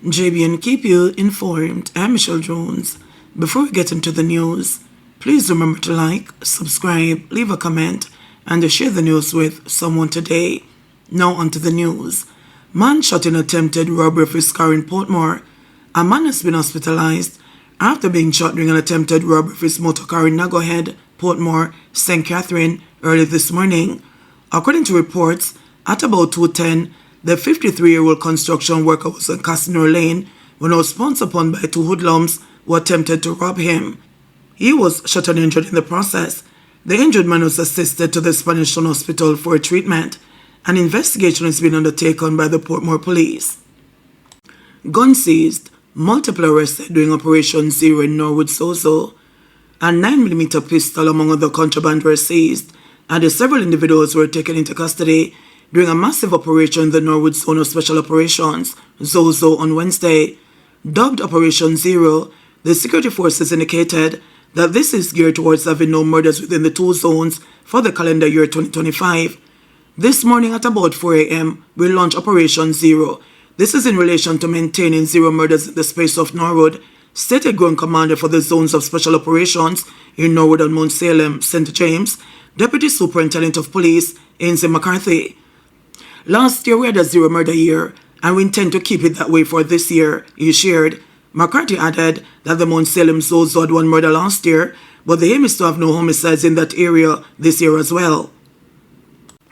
JBNN keep you informed. I'm Michelle Jones. Before we get into the news, please remember to like, subscribe, leave a comment, and to share the news with someone today. Now onto the news. Man shot in attempted robbery of his car in Portmore. A man has been hospitalized after being shot during an attempted robbery of his motor car in Norwood, Portmore, St. Catherine, early this morning. According to reports, at about 2:10, the 53-year-old construction worker was on Casino Lane when he was pounced upon by two hoodlums who attempted to rob him. He was shot and injured in the process. The injured man was assisted to the Spanish Town Hospital for treatment. An investigation is being undertaken by the Portmore police. Gun seized, multiple arrested during Operation Zero in Norwood, Sozo. A 9mm pistol among other contraband were seized, and several individuals were taken into custody during a massive operation in the Norwood Zone of Special Operations, ZOZO, on Wednesday. Dubbed Operation Zero, the security forces indicated that this is geared towards having no murders within the two zones for the calendar year 2025. This morning at about 4 a.m., we launched Operation Zero. This is in relation to maintaining zero murders in the space of Norwood, stated Ground Commander for the Zones of Special Operations in Norwood and Mount Salem, St. James, Deputy Superintendent of Police, Ainsley McCarthy. Last year we had a zero murder year, and we intend to keep it that way for this year, he shared. McCarthy added that the Mount Salem Zozo had one murder last year, but the aim is to have no homicides in that area this year as well.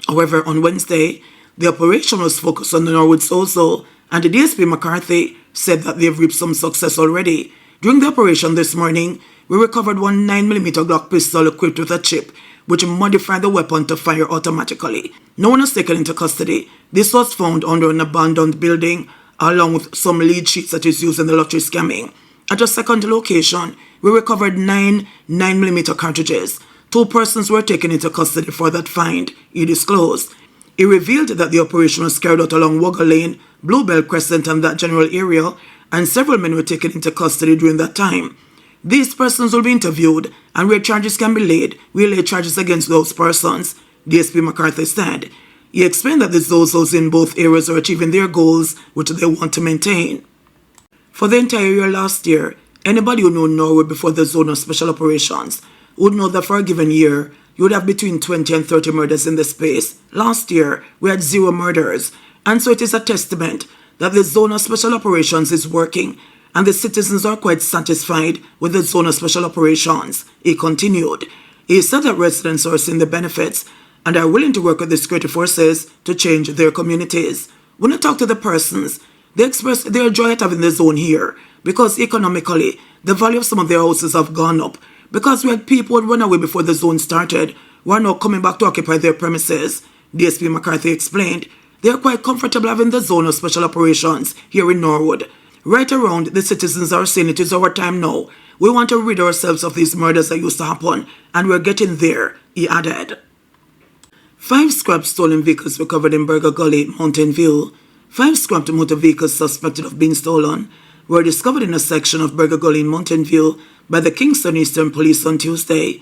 However, on Wednesday, the operation was focused on the Norwood Zozo, and the DSP McCarthy said that they have reaped some success already. During the operation this morning, we recovered one 9mm Glock pistol equipped with a chip, which modified the weapon to fire automatically. No one was taken into custody. This was found under an abandoned building, along with some lead sheets that is used in the lottery scamming. At a second location, we recovered 9mm cartridges. 2 persons were taken into custody for that find, he disclosed. He revealed that the operation was carried out along Woggle Lane, Bluebell Crescent, and that general area, and several men were taken into custody during that time. These persons will be interviewed, and where charges can be laid, we'll lay charges against those persons, DSP McCarthy said. He explained that the Zozos in both areas are achieving their goals, which they want to maintain. For the entire year last year, anybody who knew Norwood before the Zone of Special Operations would know that for a given year, you would have between 20 and 30 murders in the space. Last year, we had 0 murders, and so it is a testament that the Zone of Special Operations is working, and the citizens are quite satisfied with the Zone of Special Operations, he continued. He said that residents are seeing the benefits and are willing to work with the security forces to change their communities. When I talk to the persons, they express their joy at having the zone here because economically, the value of some of their houses have gone up because we had people who run away before the zone started who are now coming back to occupy their premises, DSP McCarthy explained. They are quite comfortable having the Zone of Special Operations here in Norwood. Right around, the citizens are saying it is our time now. We want to rid ourselves of these murders that used to happen, and we're getting there, he added. 5 scrapped stolen vehicles recovered in Burger Gully, Mountain View. 5 scrapped motor vehicles suspected of being stolen were discovered in a section of Burger Gully in Mountain View by the Kingston Eastern Police on Tuesday.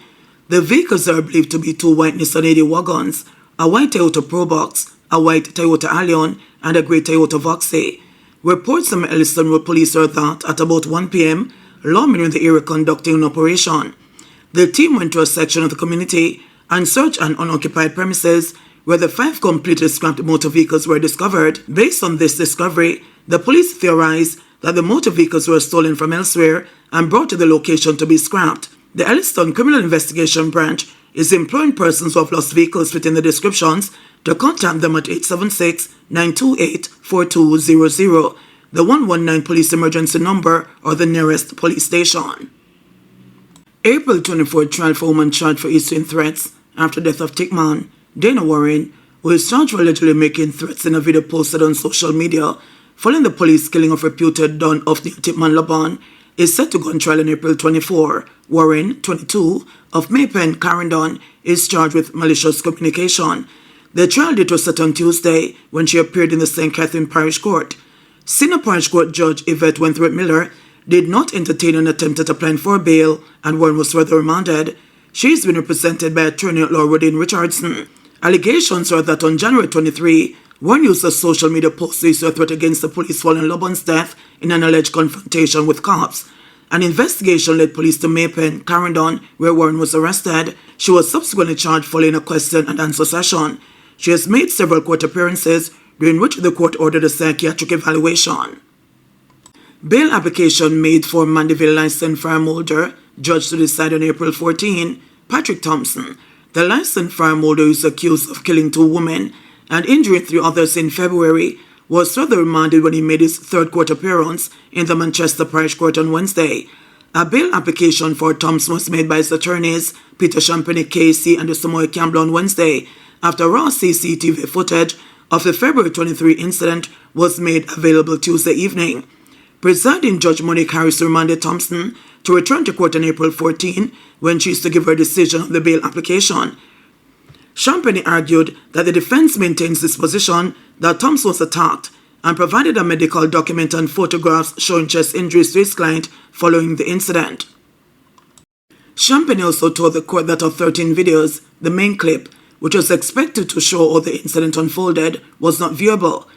The vehicles are believed to be 2 white Nissan 80 wagons, a white Toyota Probox, a white Toyota Allion, and a grey Toyota Voxy. Reports from Elliston Road Police are that at about 1 p.m., lawmen were in the area conducting an operation. The team went to a section of the community and searched an unoccupied premises where the 5 completely scrapped motor vehicles were discovered. Based on this discovery, the police theorized that the motor vehicles were stolen from elsewhere and brought to the location to be scrapped. The Elliston Criminal Investigation Branch is employing persons who have lost vehicles within the descriptions to contact them at 876-928-4200, the 119 police emergency number or the nearest police station. April 24th trial for woman charged for issuing threats after death of Tickman, Dana Warren, who is charged for allegedly making threats in a video posted on social media following the police killing of reputed Don of the Tickman Laban, is set to go on trial on April 24. Warren, 22, of Maypen, Clarendon, is charged with malicious communication. The trial date was set on Tuesday when she appeared in the St. Catherine Parish Court. Senior Parish Court Judge Yvette Wentworth Miller did not entertain an attempt at applying for bail, and Warren was further remanded. She has been represented by attorney at law Rodin Richardson. Allegations are that on January 23, One used a social media post to issue a threat against the police following Lobon's death in an alleged confrontation with cops. An investigation led police to Maypen, Clarendon, where Warren was arrested. She was subsequently charged following a question and answer session. She has made several court appearances, during which the court ordered a psychiatric evaluation. Bail application made for Mandeville licensed firearm holder, judged to decide on April 14, Patrick Thompson. The licensed firearm holder is accused of killing 2 women and injuring 3 others in February, was further remanded when he made his third court appearance in the Manchester Parish Court on Wednesday. A bail application for Thompson was made by his attorneys, Peter Champagne Casey and Samoy Campbell on Wednesday, after raw CCTV footage of the February 23 incident was made available Tuesday evening. Presiding Judge Monique Harris remanded Thompson to return to court on April 14 when she is to give her decision on the bail application. Champagne argued that the defense maintains this position that Thompson was attacked and provided a medical document and photographs showing chest injuries to his client following the incident. Champagne also told the court that of 13 videos, the main clip, which was expected to show how the incident unfolded, was not viewable.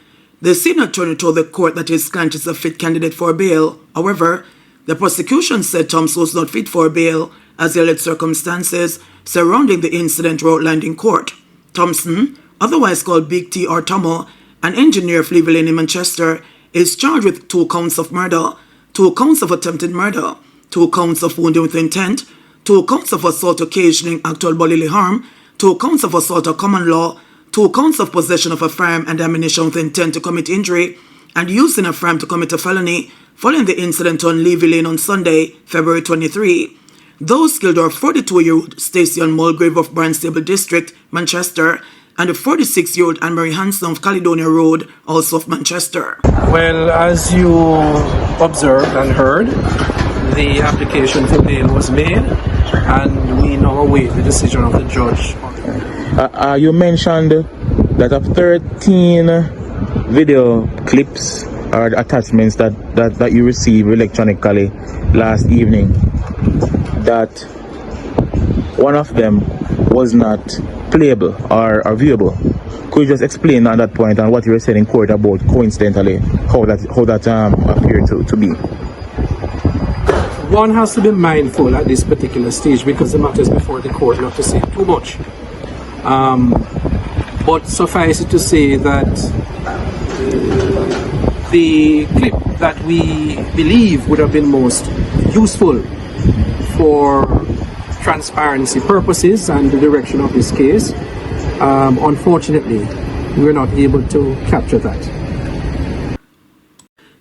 The senior attorney told the court that his client is a fit candidate for bail. However, the prosecution said Thompson was not fit for bail as the alleged circumstances surrounding the incident were outlined in court. Thompson, otherwise called Big T or Tomo, an engineer of Lane in Manchester, is charged with 2 counts of murder, 2 counts of attempted murder, 2 counts of wounding with intent, 2 counts of assault occasioning actual bodily harm, 2 counts of assault of common law, 2 counts of possession of a firearm and ammunition with intent to commit injury, and using a firearm to commit a felony following the incident on Levy Lane on Sunday, February 23. Those killed are 42-year-old Stacey Ann Mulgrave of Barnstable District, Manchester, and a 46-year-old Anne-Marie Hanson of Caledonia Road, also of Manchester. Well, as you observed and heard, the application for bail was made, and we now await the decision of the judge. You mentioned that of 13 video clips or attachments that you received electronically last evening, that one of them was not playable or viewable. Could you just explain on that point and what you were saying in court about coincidentally how that appeared to be? One has to be mindful at this particular stage because the matter is before the court, not to say too much. But suffice it to say that the clip that we believe would have been most useful for transparency purposes and the direction of this case, unfortunately, we're not able to capture that.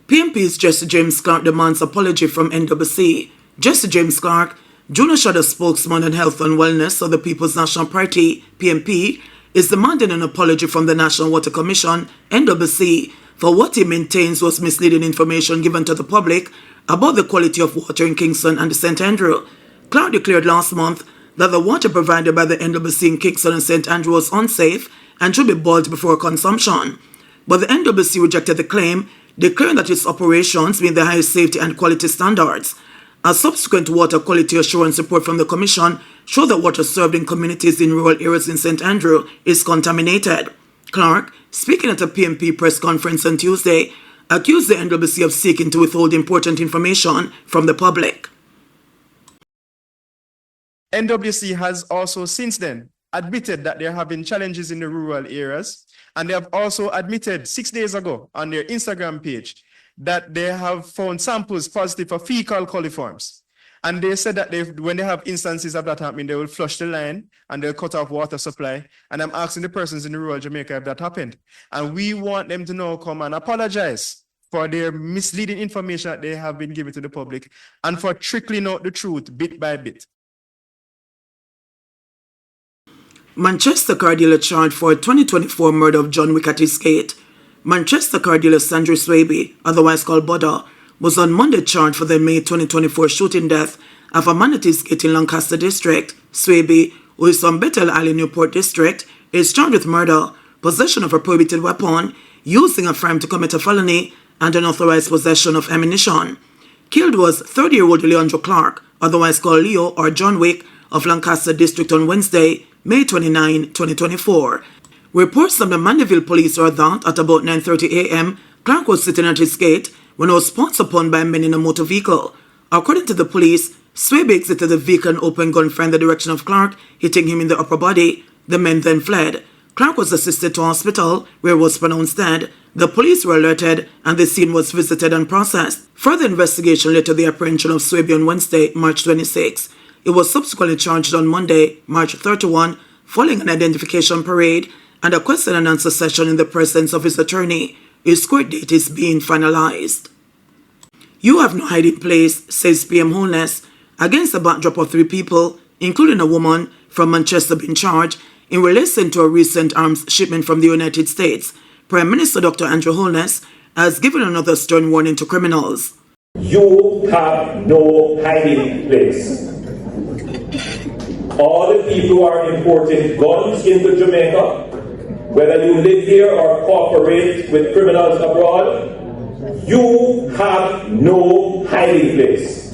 PMP's Jesse James Clark demands apology from NWC. Jesse James Clark, Junior Shadow spokesman on Health and Wellness of the People's National Party, PMP, is demanding an apology from the National Water Commission, NWC, for what he maintains was misleading information given to the public about the quality of water in Kingston and St. Andrew. Clark declared last month that the water provided by the NWC in Kingston and St. Andrew was unsafe and should be boiled before consumption. But the NWC rejected the claim, declaring that its operations meet the highest safety and quality standards. A subsequent water quality assurance report from the Commission showed that water served in communities in rural areas in St. Andrew is contaminated. Clark, speaking at a PMP press conference on Tuesday, accused the NWC of seeking to withhold important information from the public. NWC has also since then admitted that there have been challenges in the rural areas, and they have also admitted 6 days ago on their Instagram page that they have found samples positive for fecal coliforms. And they said that when they have instances of that happening, they will flush the line and they'll cut off water supply. And I'm asking the persons in the rural Jamaica if that happened. And we want them to now come and apologize for their misleading information that they have been giving to the public and for trickling out the truth bit by bit. Manchester car dealer charged for 2024 murder of John Wick at his gate. Manchester car dealer Sandra Swaby, otherwise called Buddha, was on Monday charged for the May 2024 shooting death of a man at his gate in Lancaster District. Swaby, who is from Bethel Island, Newport District, is charged with murder, possession of a prohibited weapon, using a firearm to commit a felony, and unauthorized possession of ammunition. Killed was 30-year-old Leandro Clark, otherwise called Leo or John Wick, of Lancaster District on Wednesday, May 29, 2024. Reports from the Mandeville police are that at about 9:30 a.m., Clark was sitting at his gate when he was pounced upon by men in a motor vehicle. According to the police, Swabe exited the vehicle and opened gunfire in the direction of Clark, hitting him in the upper body. The men then fled. Clark was assisted to hospital, where he was pronounced dead. The police were alerted and the scene was visited and processed. Further investigation led to the apprehension of Swabe on Wednesday, March 26. He was subsequently charged on Monday, March 31, following an identification parade and a question and answer session in the presence of his attorney. His court date is being finalized. You have no hiding place, says PM Holness, against the backdrop of 3 people, including a woman from Manchester being charged in relation to a recent arms shipment from the United States. Prime Minister Dr. Andrew Holness has given another stern warning to criminals. You have no hiding place. All the people who are importing guns into Jamaica, whether you live here or cooperate with criminals abroad, you have no hiding place.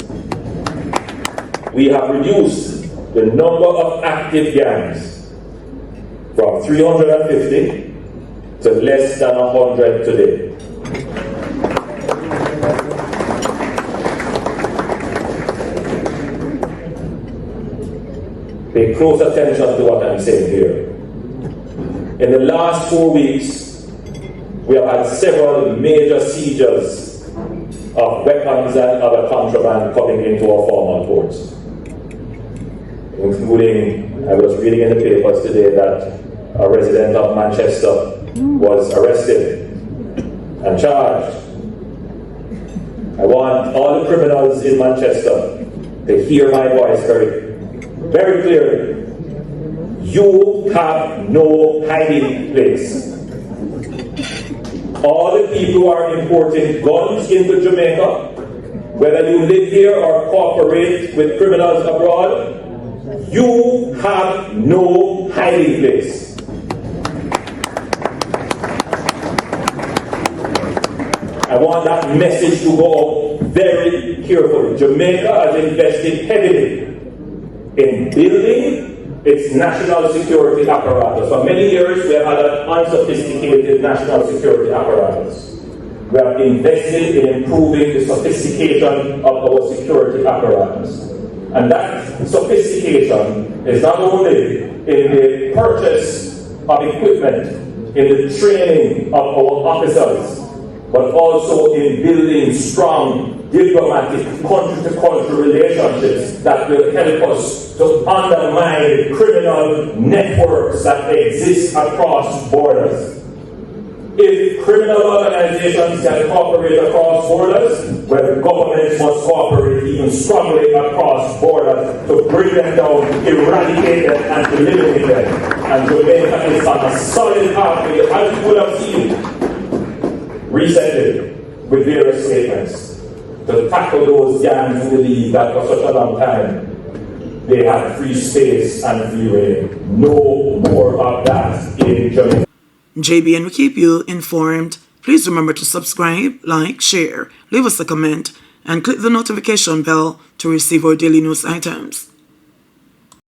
We have reduced the number of active gangs from 350 to less than 100 today. Pay close attention to what I'm saying here. In the last 4 weeks, we have had several major seizures of weapons and other contraband coming into our formal ports. Including, I was reading in the papers today that a resident of Manchester was arrested and charged. I want all the criminals in Manchester to hear my voice very clearly. You have no hiding place. All the people who are importing guns into Jamaica, whether you live here or cooperate with criminals abroad, you have no hiding place. I want that message to go out very carefully. Jamaica has invested heavily in building its national security apparatus. For many years, we have had an unsophisticated national security apparatus. We have invested in improving the sophistication of our security apparatus. And that sophistication is not only in the purchase of equipment, in the training of our officers, but also in building strong diplomatic country-to-country relationships that will help us to undermine criminal networks that exist across borders. If criminal organizations can cooperate across borders, well, governments must cooperate even strongly across borders to bring them down, eradicate them, and eliminate them. And Jamaica is on a solid pathway, as you would have seen recently with various statements, to tackle those gangs who believe that for such a long time they had free space and free reign. No more of that in Jamaica. JBN will keep you informed. Please remember to subscribe, like, share, leave us a comment, and click the notification bell to receive our daily news items.